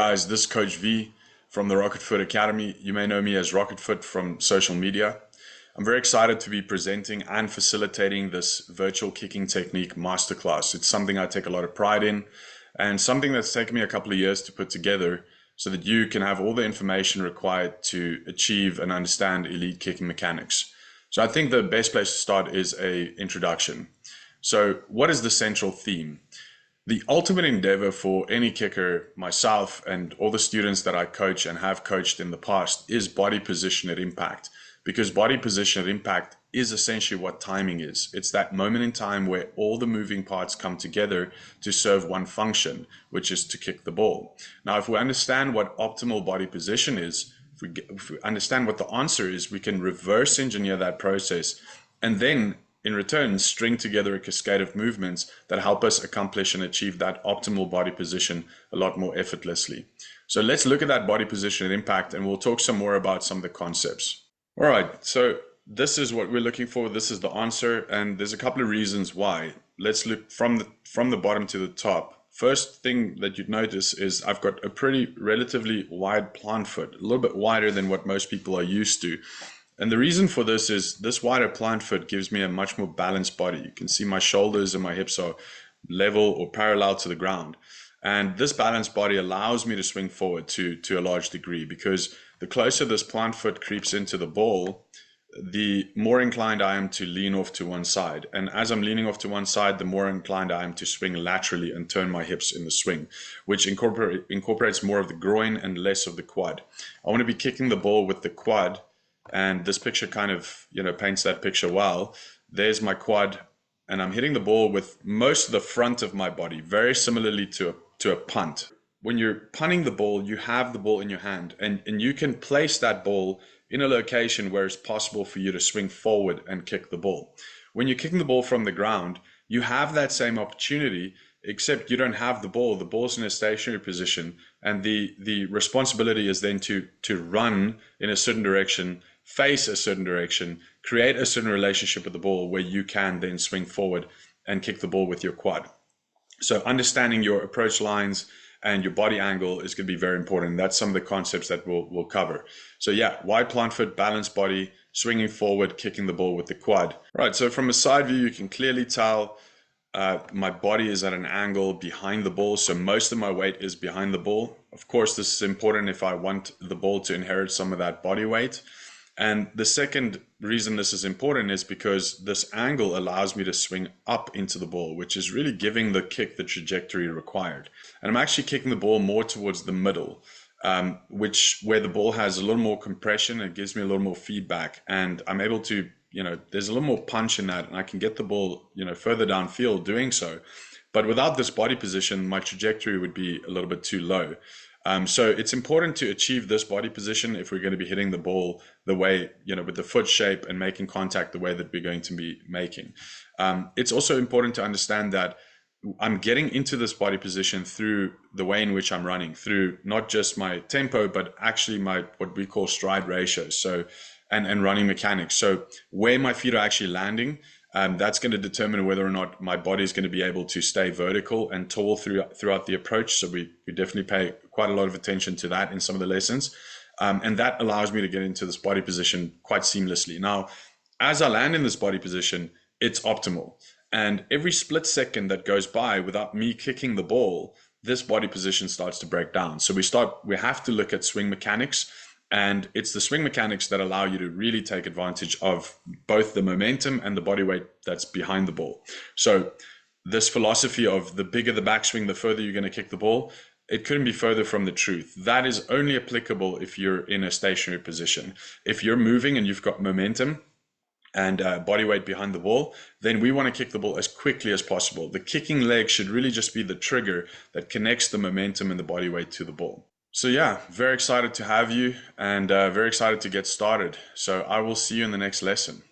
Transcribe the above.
guys, this is Coach V from the Rocketfoot Academy. You may know me as Rocketfoot from social media. I'm very excited to be presenting and facilitating this virtual kicking technique masterclass. It's something I take a lot of pride in and something that's taken me a couple of years to put together so that you can have all the information required to achieve and understand elite kicking mechanics. So I think the best place to start is an introduction. So what is the central theme? The ultimate endeavor for any kicker, myself and all the students that I coach and have coached in the past, is body position at impact. Because body position at impact is essentially what timing is. It's that moment in time where all the moving parts come together to serve one function, which is to kick the ball. Now, if we understand what optimal body position is, if we understand what the answer is, we can reverse engineer that process and then in return, string together a cascade of movements that help us accomplish and achieve that optimal body position a lot more effortlessly. So let's look at that body position at impact, and we'll talk some more about some of the concepts. All right, so this is what we're looking for. This is the answer, and there's a couple of reasons why. Let's look from the bottom to the top. First thing that you'd notice is I've got a pretty relatively wide plant foot, a little bit wider than what most people are used to. And the reason for this is this wider plant foot gives me a much more balanced body. You can see my shoulders and my hips are level or parallel to the ground. And this balanced body allows me to swing forward to a large degree, because the closer this plant foot creeps into the ball, the more inclined I am to lean off to one side. And as I'm leaning off to one side, the more inclined I am to swing laterally and turn my hips in the swing, which incorporates more of the groin and less of the quad. I want to be kicking the ball with the quad. And this picture kind of, paints that picture well. There's my quad, and I'm hitting the ball with most of the front of my body, very similarly to a punt. When you're punting the ball, you have the ball in your hand, and you can place that ball in a location where it's possible for you to swing forward and kick the ball. When you're kicking the ball from the ground, you have that same opportunity, except you don't have the ball. The ball's in a stationary position, and the responsibility is then to run in a certain direction, face a certain direction, create a certain relationship with the ball where you can then swing forward and kick the ball with your quad. So understanding your approach lines and your body angle is going to be very important. That's some of the concepts that we'll cover. So yeah, wide plant foot, balanced body, swinging forward, kicking the ball with the quad. Right, so from a side view, you can clearly tell my body is at an angle behind the ball, so most of my weight is behind the ball. Of course, this is important if I want the ball to inherit some of that body weight. And the second reason this is important is because this angle allows me to swing up into the ball, which is really giving the kick the trajectory required. And I'm actually kicking the ball more towards the middle, where the ball has a little more compression. It gives me a little more feedback, and I'm able to, there's a little more punch in that, and I can get the ball, further downfield doing so. But without this body position, my trajectory would be a little bit too low. So it's important to achieve this body position if we're going to be hitting the ball the way, with the foot shape and making contact the way that we're going to be making. It's also important to understand that I'm getting into this body position through the way in which I'm running, through not just my tempo, but actually my, what we call stride ratio. So, and running mechanics. So where my feet are actually landing, that's going to determine whether or not my body is going to be able to stay vertical and tall throughout the approach. So we definitely pay quite a lot of attention to that in some of the lessons. And that allows me to get into this body position quite seamlessly. Now, as I land in this body position, it's optimal. And every split second that goes by without me kicking the ball, this body position starts to break down. So we have to look at swing mechanics. And it's the swing mechanics that allow you to really take advantage of both the momentum and the body weight that's behind the ball. So this philosophy of the bigger the backswing, the further you're going to kick the ball, it couldn't be further from the truth. That is only applicable if you're in a stationary position. If you're moving and you've got momentum and body weight behind the ball, then we want to kick the ball as quickly as possible. The kicking leg should really just be the trigger that connects the momentum and the body weight to the ball. So yeah, very excited to have you and very excited to get started. So I will see you in the next lesson.